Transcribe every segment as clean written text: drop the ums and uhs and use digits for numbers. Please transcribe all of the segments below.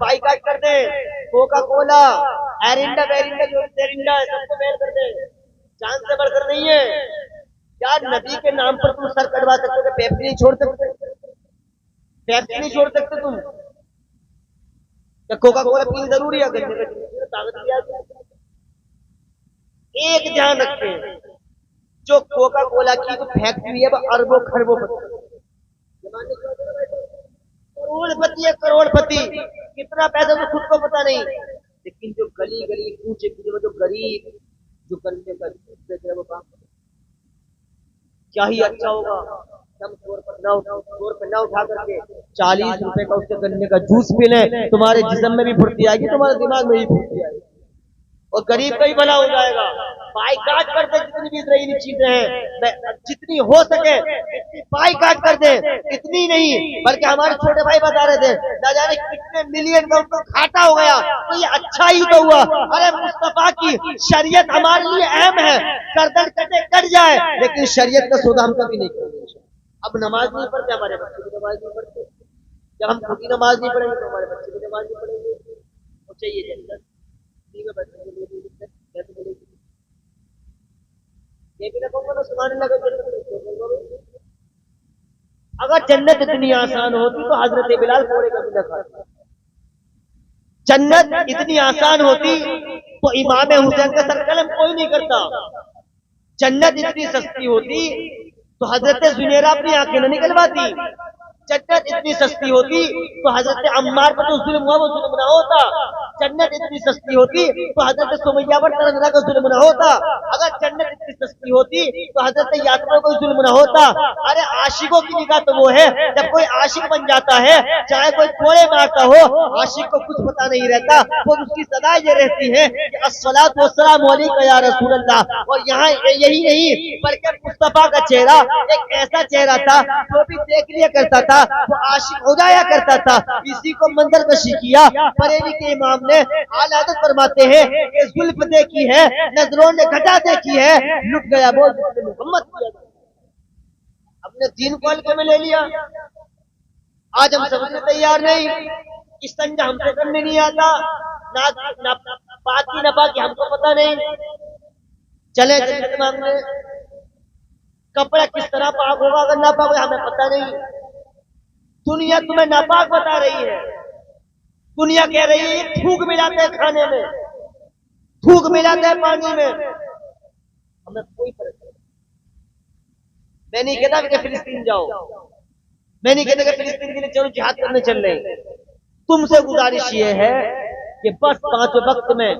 Boycott कर दे, Coca Cola, एरिंडा वेरिंडा जो सेरिंडा है सबको बैन कर दे, जान से बढ़कर नहीं है यार। नबी के नाम पर तुम सर कटवा सकते हो, पेप्सी नहीं छोड़ सकते, पेप्सी नहीं छोड़ सकते तुम, या कोका कोला पीना जरूरी है, गन्ने का ताकत दिया। एक ध्यान रखें, जो कोका कोला की जो फैक्ट्री है वो अरबों खरबों करोड़पति है, करोड़पति, कितना पैसा तो खुद को पता नहीं, लेकिन जो गली गली कूचे कूचे जो गरीब जो गन्ने का जूस बेच रहे वो काम क्या ही अच्छा होगा। हम 100 रुपए ना उठा करके 40 रुपए का उसके गन्ने का जूस पी लें, तुम्हारे जिस्म में भी फुर्ती आएगी, तुम्हारे दिमाग में भी फुर्ती आएगी, और गरीब का ही भला हो जाएगा। बाइकाट कर दे, जितनी भी इसराइली चीजें हैं जितनी हो सके इतनी बाइकाट कर दे, इतनी नहीं बल्कि हमारे छोटे भाई बता रहे थे ना जाने कितने मिलियन का उनको घाटा हो गया, तो ये अच्छा ही तो हुआ। अरे मुस्तफा की शरीयत हमारे लिए अहम है, गर्दन कटे कट जाए लेकिन शरीयत का सौदा हम कभी नहीं करेंगे। अब नमाज नहीं पढ़ते, हमारे बच्चे भी नमाज नहीं पढ़ते, जब हम खुद ही नमाज नहीं पढ़ेंगे तो हमारे बच्चे भी नमाज नहीं पढ़ेंगे। वो चाहिए जन्नत में बैठने के लिए कैसे मिलेगी, ये भी रखूंगा ना सुनाने लगा जन्नत। अगर जन्नत इतनी आसान होती तो हजरत बिलाल कोड़े कभी न खाते। जन्नत इतनी आसान होती तो इमाम हुसैन का सर कलम कोई नहीं करता। जन्नत इतनी सस्ती होती तो हजरत जुनेरा अपनी आंखें न निकलवाती। जन्नत इतनी सस्ती होती तो हजरत अम्मार पर जो जुल्म हुआ वो जुल्म ना होता। जन्नत इतनी सस्ती होती तो हजरत सुमैया पर तरह का जुल्म ना होता। अगर जन्नत इतनी सस्ती होती तो हजरत यात्रा को जुल्म ना होता। अरे आशिकों की निगाह तो वो है, जब कोई आशिक बन जाता है चाहे कोई कोड़े मारता हो, आशिक को कुछ पता नहीं रहता, वो उसकी सदा ये रहती है कि अस्सलातु वस्सलामु अलैका या रसूल अल्लाह। और यहाँ यही नहीं बल्कि मुस्तफा का चेहरा एक ऐसा चेहरा था जो भी देख लिया करता था वो आशिक हो जाया करता था। इसी को मंजर कशी किया बरेली के इमाम ने। आला हज़रत फरमाते हैं कि जुल्फ देखी है, नजरों ने घटा देखी है, लुट गया बोल मोहम्मद किया। अपने दीन को हल्के में ले लिया। आज हम समझने तैयार नहीं, इस्तिंजा हमसे करने नहीं आता, ना पाकी ना पाकी हमको पता नहीं। चले जन्नत मांगने, कपड़ा किस तरह पाक होगा अगर ना पाक हमें पता नहीं। दुनिया तुम्हें नापाक बता रही है, दुनिया कह रही है ये थूक मिलाते हैं खाने में, थूक मिलाते हैं पानी में, हमें कोई फर्क नहीं। मैं नहीं कहता कि फिलिस्तीन जाओ, मैं नहीं कहता कि फिलिस्तीन के लिए चलो जिहाद करने चल रहे। तुमसे गुजारिश ये है कि बस 5 वक्त में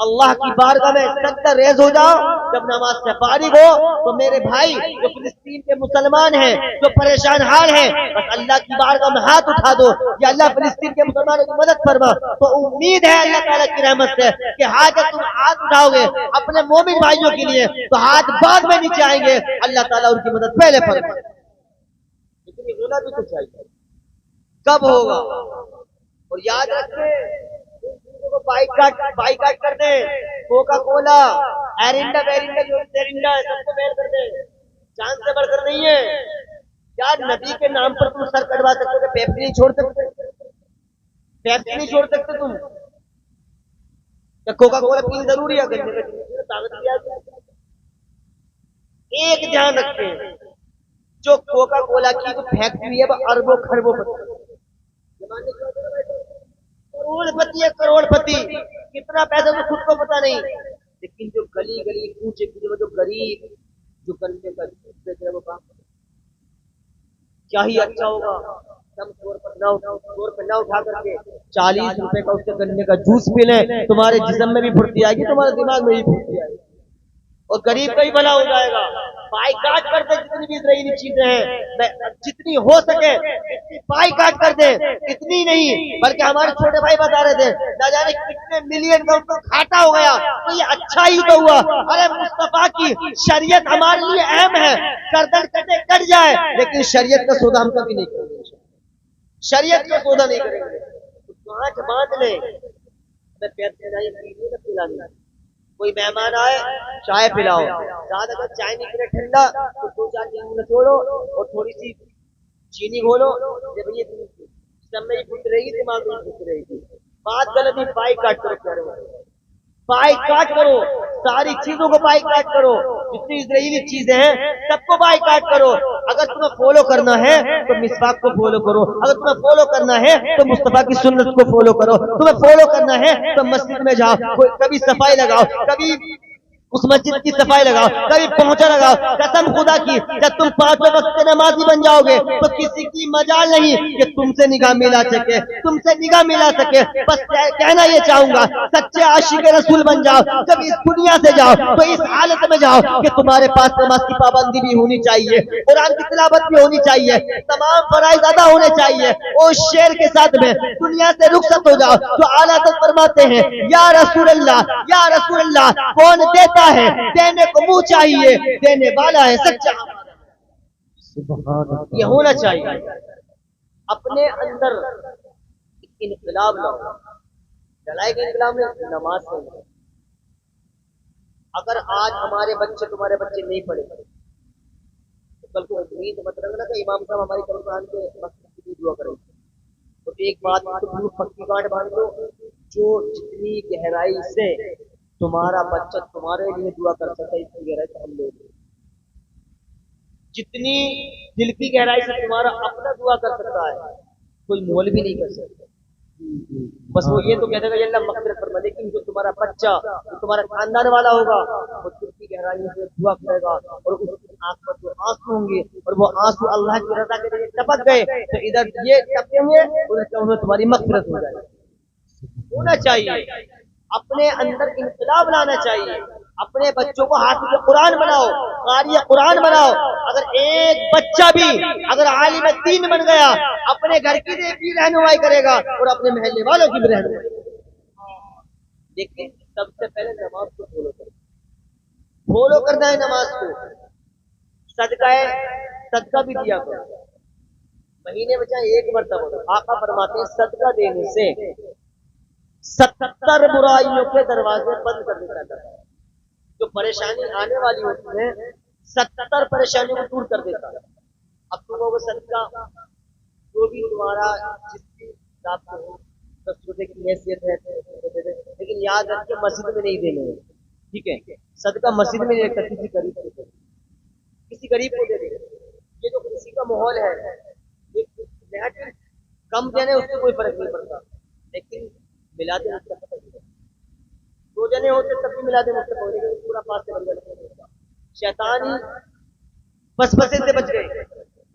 अल्लाह की बारगाह में सत्तर रेज हो जाओ। जब नमाज से फारिग हो तो मेरे भाई जो फिलिस्तीन के मुसलमान हैं, जो परेशान हाल हैं, बस अल्लाह की बारगाह में हाथ उठा दो कि अल्लाह फिलिस्तीन के मुसलमानों की मदद फरमा। तो उम्मीद है अल्लाह ताला की रहमत से कि हाथ जब तुम हाथ उठाओगे अपने मोमिन भाइयों के लिए तो हाथ बाद में नीचे आएंगे, अल्लाह ताला उनकी मदद पहले फरमा। लेकिन ये होना भी तो चाहिए, कब होगा? और याद रखें बाइकाट कर दे, कोका कोला, एरिंडा वेरिंडा जो सेरिंडा है सबको बैन कर दे, जान से बढ़कर नहीं है यार। नबी के नाम पर तुम सर कटवा सकते हो, पेप्सी नहीं छोड़ सकते, पेप्सी नहीं छोड़ सकते तुम, या कोका कोला पीना जरूरी है, गन्ने का जूस ताकत दिया। एक ध्यान रखें, जो कोका कोला की जो फैक्ट्री है वो अरबों खरबों करोड़पति है, करोड़पति, कितना पैसा तो खुद को पता नहीं, लेकिन जो गली गली कूचे कूचे जो गरीब जो गन्ने का जूस बेच रहे वो काम क्या ही अच्छा होगा। हम 100 रुपए ना उठा करके 40 रुपए का उसके गन्ने का जूस पी लें, तुम्हारे जिस्म में भी फुर्ती आएगी, तुम्हारे दिमाग में भी फुर्ती आएगी, और गरीब का ही भला हो जाएगा। बाइकाट कर दे, जितनी भी इसराइली चीजें हैं जितनी हो सके इतनी बाइकाट कर दे, इतनी नहीं बल्कि हमारे छोटे भाई बता रहे थे ना जाने कितने मिलियन का उनको घाटा हो गया, तो ये अच्छा ही तो हुआ। अरे मुस्तफा की शरीयत हमारे लिए अहम है, गर्दन कटे कट जाए लेकिन शरीयत का सौदा हम कभी नहीं करेंगे, शरीयत का सौदा नहीं करेंगे। तो गांठ बांध ले, पिलानी, कोई मेहमान आए चाय पिलाओ, ज्यादा अगर चाय नहीं पिले ठंडा तो 2-4 नींबू छोड़ो और थोड़ी सी चीनी घोलो, जब ये सब में फुट रहेगी दिमाग में फुट रहेगी। बात गलत नहीं, बाइकाट करो कह रहे हो, बाइकाट करो, सारी चीजों को बाइकाट करो, जितनी इजराइली चीजें हैं सबको बाइकाट करो। अगर तुम्हें फॉलो करना है तो मिसवाक को फॉलो करो, अगर तुम्हें फॉलो करना है तो मुस्तफा की सुन्नत को फॉलो करो, तुम्हें फॉलो करना है तो मस्जिद में जाओ, कभी सफाई लगाओ, कभी उस मस्जिद की सफाई लगाओ, कभी पहुंचा लगाओ। कसम खुदा की, जब तुम 5 वक्त के नमाजी बन जाओगे तो किसी की मजाल नहीं कि तुमसे निगाह मिला सके, तुमसे निगाह मिला सके। बस कहना ये चाहूंगा, सच्चे आशिक रसूल बन जाओ। जब इस दुनिया से जाओ तो इस हालत में जाओ कि तुम्हारे पास नमाज की पाबंदी भी होनी चाहिए, कुरान की तिलावत भी होनी चाहिए, तमाम फराइज अदा होने चाहिए। उस शेर के साथ में दुनिया से रुखसत हो जाओ जो आला हज़रत फरमाते हैं, या रसूल अल्लाह, या रसूल अल्लाह, कौन देता है, देने को मुंह चाहिए, देने वाला है सच्चा। ये होना चाहिए। अपने अंदर इनकलाब लाओ, लड़ाई का इनकलाब नहीं, नमाज से। अगर आज हमारे बच्चे तुम्हारे बच्चे नहीं पढ़े तो कल को उम्मीद मत रखना कि इमाम साहब हमारी कुरान के मकसद की दुआ करेंगे। तो एक बात तो पक्की गांठ बांध लो, जो जितनी गहराई से तुम्हारा बच्चा तुम्हारे लिए दुआ कर सकता है, इतनी गहराई से हम लोग, जितनी दिल की गहराई से तुम्हारा अपना दुआ कर सकता है कोई मोल भी नहीं कर सकता। बस वो ये तो कहते हैं अल्लाह मग़फ़िरत फरमा, लेकिन जो तुम्हारा बच्चा, जो तुम्हारा खानदान वाला होगा, वो दिल की गहराई से दुआ करेगा और उसकी आंख पर जो आंसू होंगे और वो आंसू अल्लाह की रज़ा के लिए टपक गए तो इधर ये टपकेंगे, उधर तुम्हारी मग़फ़िरत हो जाएगी। होना चाहिए, अपने अंदर इनकलाब लाना चाहिए। अपने बच्चों को हाफिज़ कुरान बनाओ, क़ारी कुरान बनाओ। अगर एक बच्चा भी अगर आलिम दीन बन गया, अपने घर की भी रहनुमाई करेगा और अपने महल्ले वालों की भी रहनुमाई करेगा। लेकिन सबसे पहले नमाज को फॉलो करो, फॉलो करना है नमाज को। सदका भी दिया करो, महीने में चाहे एक मरतबा। आका फरमाते हैं सदका देने से 70 बुराइयों के दरवाजे बंद कर देता है। जो परेशानी आने वाली होती है 70 परेशानियों को दूर कर देता है। अब तुम वो सदका जो भी तुम्हारा जिसकी प्राप्त हो, 10 रुपए की हैसियत है, लेकिन याद रखिए मस्जिद में नहीं देने हैं, ठीक है? सदका मस्जिद में नहीं रखता, किसी गरीब को दे दे। ये जो खुशी का माहौल है, ये कम देने उससे कोई फर्क नहीं पड़ता, लेकिन मिला दे उसका फर्क नहीं पड़ता। 2 जने होते तब भी मिला दे मुझसे पहुंचेगा, पूरा पास से बन जाता। शैतान ही बसबसे से बच गए।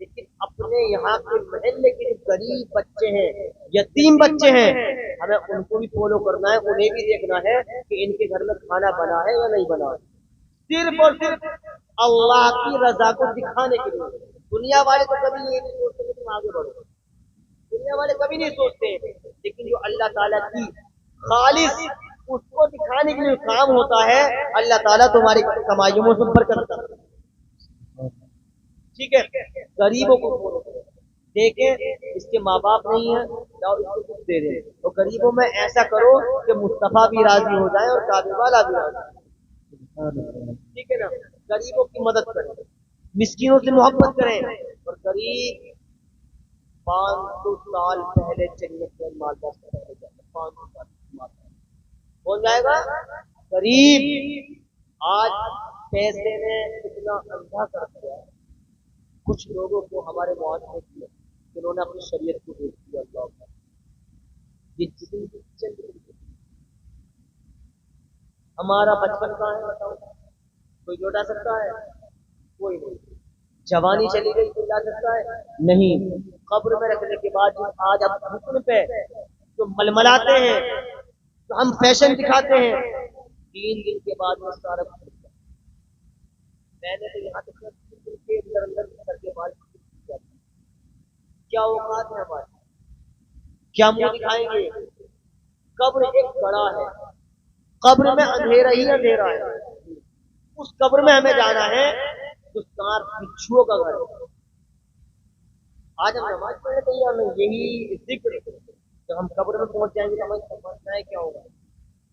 लेकिन अपने यहाँ के महल्ले के गरीब बच्चे हैं, यतीम बच्चे हैं, हमें उनको भी फॉलो करना है, उन्हें भी देखना है कि इनके घर में खाना बना है या नहीं बना है, सिर्फ और सिर्फ अल्लाह की रजा को दिखाने के लिए। दुनिया वाले तो कभी ये नहीं सोचते कि तुम आगे बढ़ो, दुनिया वाले कभी नहीं सोचते, लेकिन जो अल्लाह ताला की खालिस उसको दिखाने के लिए काम होता है, अल्लाह ताला तुम्हारी कमाइयों में उस पर करता है। ठीक है, गरीबों को फॉलो करो। देखें इसके माँ बाप नहीं है, जाओ इसको कुछ दे दे, तो गरीबों में ऐसा करो कि मुस्तफा भी राजी हो जाए और काबे वाला भी राजी हो जाए। ठीक है ना, गरीबों की मदद करें, मिस्किनों से मोहब्बत करें। और गरीब 500 साल पहले जन्नत में मालदार 500 साल हो जाएगा। गरीब आज पैसे ने इतना अंधा कर दिया कुछ लोगों को हमारे मुआशरे में, जिन्होंने अपनी शरीयत को देख दिया। अल्लाह ये हमारा बचपन कहाँ है बताओ? कोई लौटा सकता है? कोई नहीं। जवानी चली गई कोई ला सकता है? नहीं। कब्र में रखने के बाद आज आप हुक्म पे जो मलमलाते हैं, तो हम फैशन दिखाते हैं, 3 दिन के बाद वो सारा कुछ। मैंने तो यहाँ तक के अंदर करके बात क्या औकात है हमारी, क्या मुंह दिखाएंगे? कब्र एक बड़ा है, कब्र में अंधेरा ही अंधेरा है। उस कब्र में हमें जाना है जो 4 बिच्छुओं का घर है। आज हम नमाज पढ़ने तैयार नहीं, यही जिक्र जब हम कब्र में पहुंच जाएंगे तो हमें समझना है क्या होगा।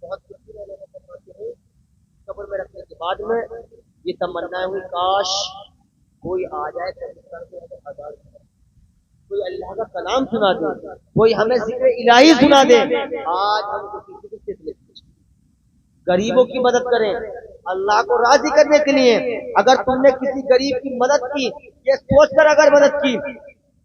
बहुत खुशी रहने कब्र में रखने के बाद में ये तमन्ना हुई काश कोई आ जाए तो हजार। کوئی اللہ کا کلام سنا دے، کوئی ہمیں ذکر الہی سنا دے، آج ہم کو کسی سے غریبوں کی مدد کریں اللہ کو راضی کرنے کے لیے۔ اگر تم نے کسی غریب کی مدد کی، یہ سوچ کر اگر مدد کی،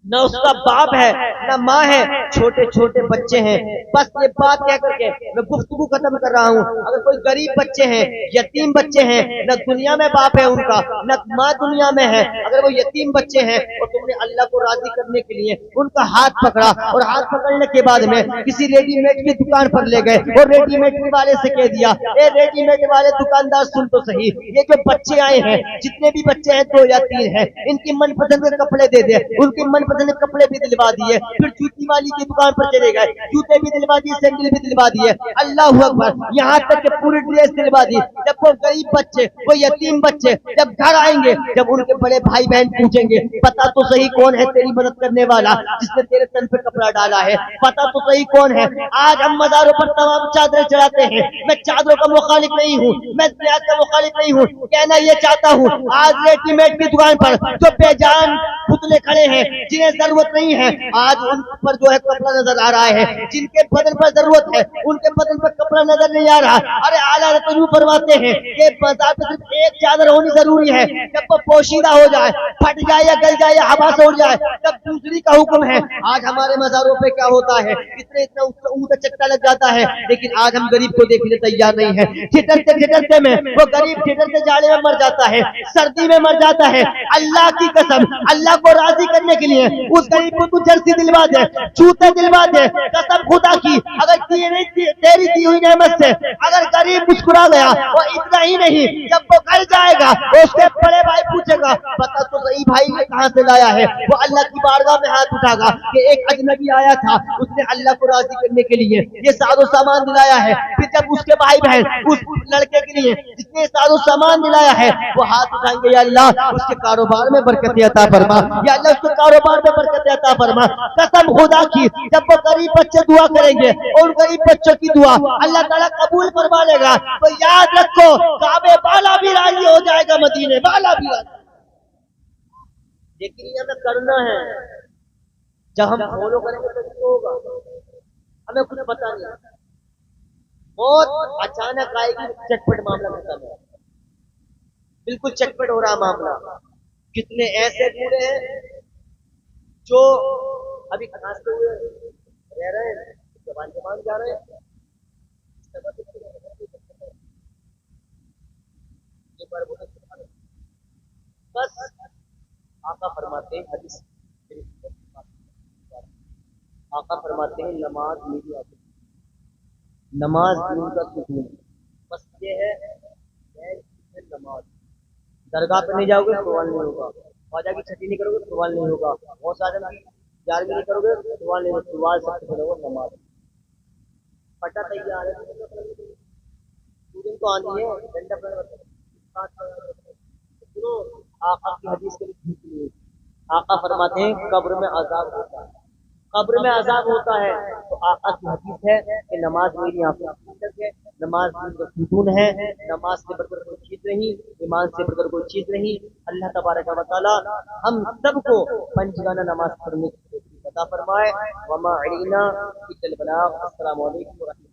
نہ اس کا باپ ہے نہ ماں ہے، چھوٹے چھوٹے بچے ہیں، بس یہ بات کہہ کر کے میں گفتگو ختم کر رہا ہوں۔ اگر کوئی غریب بچے ہیں، یتیم بچے ہیں، نہ دنیا میں باپ ہے ان کا نہ ماں دنیا میں ہے، اگر وہ یتیم بچے ہیں اور تم نے اللہ کو راضی کرنے کے لیے ان کا ہاتھ پکڑا اور ہاتھ پکڑنے کے بعد میں کسی ریڈی میڈ کی دکان پر لے گئے اور ریڈی میڈ والے سے کہہ دیا، اے ریڈی میڈ والے دکاندار سن تو صحیح، یہ جو بچے آئے ہیں، جتنے بھی بچے ہیں 2 یا 3 ہیں، ان کی من پسند کے کپڑے دے دے، ان کی من پسند کپڑے بھی دلوا دیے، پھر جوتی والی کی دکان پر چلے گئے، جوتے بھی دلوا دیے، سینڈل بھی دلوا دیے، اللہ اکبر، یہاں تک کہ پوری ڈریس دلوا دی۔ جب وہ غریب بچے، وہ یتیم بچے جب گھر آئیں گے، جب ان کے بڑے بھائی بہن پوچھیں گے پتا تو صحیح کون ہے تیری مدد کرنے والا جس نے تیرے تن پہ کپڑا ڈالا ہے، پتا تو صحیح کون ہے۔ آج ہم مزاروں پر تمام چادریں چڑھاتے ہیں، میں چادروں کا مخالف نہیں ہوں، میں زیادہ کا مخالف نہیں ہوں، کہنا یہ چاہتا ہوں آج ریڈی میڈ کی دکان پر جو بے جان پتلے کھڑے ہیں جنہیں ضرورت نہیں ہے، آج ان پر جو ہے کپڑا نظر آ رہا ہے، جن کے بدن پر ضرورت ہے ان کے بدن پر کپڑا نظر نہیں آ رہا۔ ارے اعلیٰ حضرت یوں فرماتے ہیں کہ بازار میں صرف ایک چادر ہونی ضروری ہے، جب وہ پوشیدہ ہو جائے، پھٹ جائے یا گل جائے یا ہوا سے اڑ جائے، تب دوسری کا حکم ہے۔ آج ہمارے مزاروں پہ کیا ہوتا ہے، اتنا اونچا چکا لگ جاتا ہے، لیکن آج ہم غریب کو دیکھنے تیار نہیں ہے۔ ٹھٹرتے میں وہ غریب ٹھٹرتے جاڑے میں مر جاتا ہے، سردی میں مر جاتا ہے۔ اللہ کی قسم، اللہ کو راضی کرنے کے لیے اس غریب کو تو جرسی دلوا دے، جوتے دلوا دے، قسم خدا کی اگر تیری دی ہوئی نعمت سے اگر غریب مسکرا گیا، وہ اتنا ہی نہیں، جب وہ گھر جائے گا اس کے بڑے بھائی پوچھے گا پتا تو صحیح بھائی نے کہاں سے لایا ہے، وہ اللہ کی بارگاہ میں ہاتھ اٹھا گا کہ ایک اجنبی آیا تھا، اس نے اللہ کو راضی کرنے کے لیے یہ ساز و سامان دلایا ہے۔ پھر جب اس کے بھائی بہن اس لڑکے کے لیے جس نے ساز و سامان دلایا ہے وہ ہاتھ اٹھائیں گے، یا اللہ اس کے کاروبار میں برکت عطا فرما، یا اللہ اس کے کاروبار میں برکت عطا فرما۔ قسم خدا کی جب وہ غریب بچے دعا کریں گے اور ان غریب بچوں کی دعا اللہ تعالیٰ قبول فرما لے گا، تو یاد رکھو کعبے والا بھی راضی ہو جائے گا، مدینے والا بھی راضی۔ لیکن یہ ہمیں کرنا ہے، جب ہم فالو کریں گے تو ہوگا، ہمیں کچھ پتا نہیں، بہت اچانک آئے گی، چٹپٹ معاملہ ختم ہے، بالکل چٹپٹ ہو رہا معاملہ۔ کتنے ایسے بوڑھے ہیں جو ابھی کھانستے ہوئے رہ رہے ہیں، زبان جا رہے ہیں، بس آقا فرماتے ہیں حدیث، آقا فرماتے ہیں نماز میری عادت، نماز دین کا سکون، بس یہ ہے نماز۔ درگاہ پہ نہیں جاؤ گے سوال نہیں ہوگا، خواجہ کی چھٹی نہیں کرو گے سوال نہیں ہوگا، بہت سارے یارویں نہیں کرو گے سوال نہیں ہوگا، سوال سب سے پہلے وہ نماز۔ پٹا تیار ہے، سورج تو آندھی ہے، ڈنڈا آقا کی حدیث کے لیے آقا فرماتے ہیں قبر میں عذاب ہوتا ہے، قبر میں عذاب ہوتا ہے، تو آقا کی حدیث ہے کہ نماز میری آنکھوں ہے، نماز کا ستون ہے، نماز سے بڑھ کر کوئی چیز نہیں، ایمان سے بڑھ کر کوئی چیز نہیں۔ اللہ تبارک و تعالی ہم سب کو پنجگانہ نماز پڑھنے کی عطا فرمائے۔ وما علینا الا البلاغ۔ السلام علیکم ورحمۃ اللہ۔